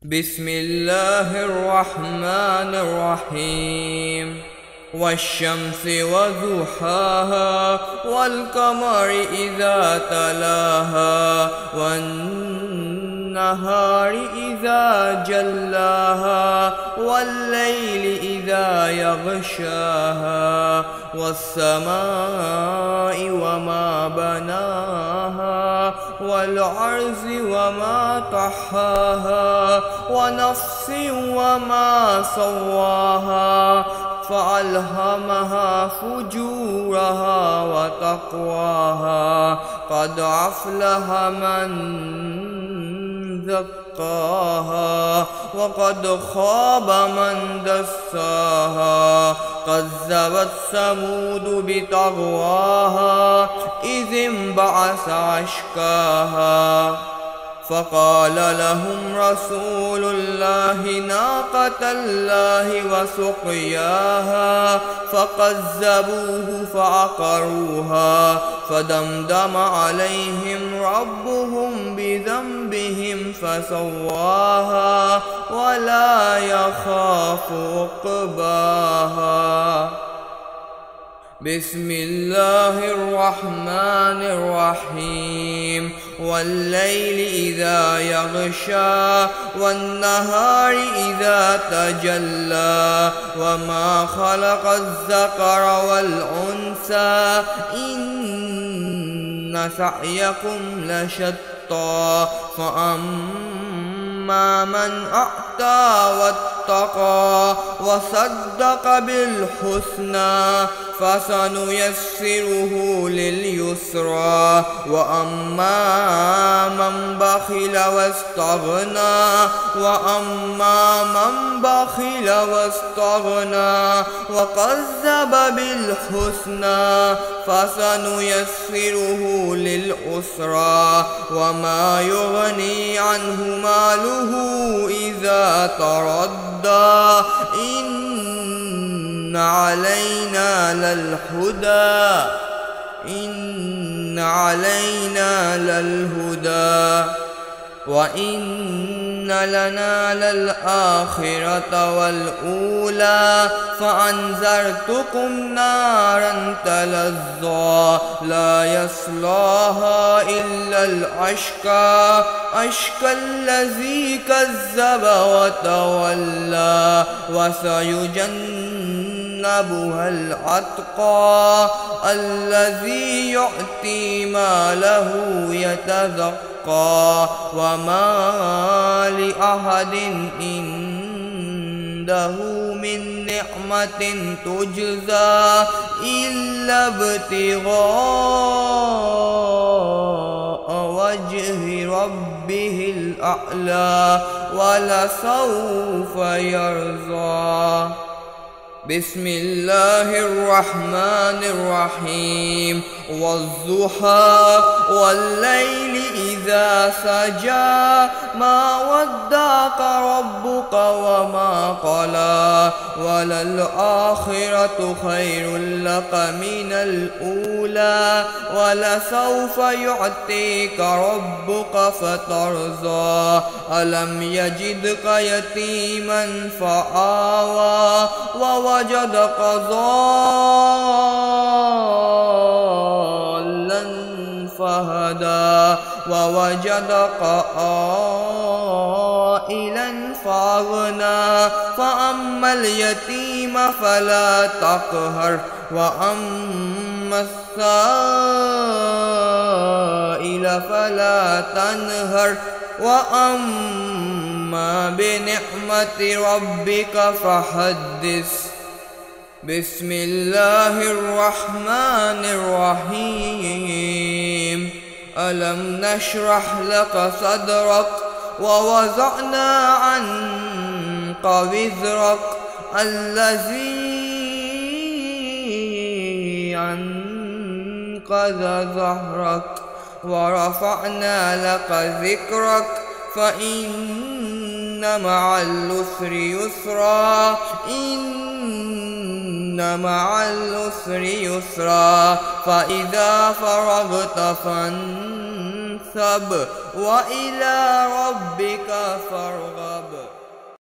بسم الله الرحمن الرحيم. والشمس وضحاها والقمر إذا تلاها والنهار إذا جلاها والليل إذا يغشاها والسماء وما بناها والأرض وما طحاها ونفس وما سواها فألهمها فجورها وتقواها قد أفلح من زكاها وقد خاب من دساها كذبت ثمود بطغواها إذ انبعث أشقاها فقال لهم رسول الله ناقة الله وسقياها فكذبوه فعقروها فدمدم عليهم ربهم بذنبهم فسواها ولا يخاف عقباها. بسم الله الرحمن الرحيم. والليل إذا يغشى والنهار إذا تجلى وما خلق الذكر والأنثى إن سعيكم لشتى فأما من أعطى واتقى وصدق بالحسنى فسنيسره لليسرى وأما من بخل واستغنى وكذب بالحسنى فسنيسره للعسرى وما يغني عنه ماله إذا تردى إن علينا للهدى وإن لنا للآخرة والأولى فأنذرتكم نارا تلظى لا يصلاها إلا الأشقى الذي كذب وتولى وسيجنبها الأتقى الذي يؤتي ماله يتزكى وما لأحد عنده من نعمة تجزى إلا ابتغاء وجه ربه الأعلى ولسوف يرضى. بسم الله الرحمن الرحيم. والضحى والليل إذا سجى ما ودعك ربك وما قلى وللآخرة خير لك من الأولى ولسوف يعطيك ربك فترضى ألم يجدك يتيما فآوى ووجدك ضالا فهدى ووجدك عائلا فأغنى فأما اليتيم فلا تقهر وأما السائل فلا تنهر وأما بنعمة ربك فحدث. بسم الله الرحمن الرحيم. ألم نشرح لك صدرك ووضعنا عنك وزرك الذي أنقض ظهرك ورفعنا لك ذكرك فإن مع العسر يسرا إن مع العسر يسرا فإذا فرغت فانصب فانصب وإلى ربك فارغب.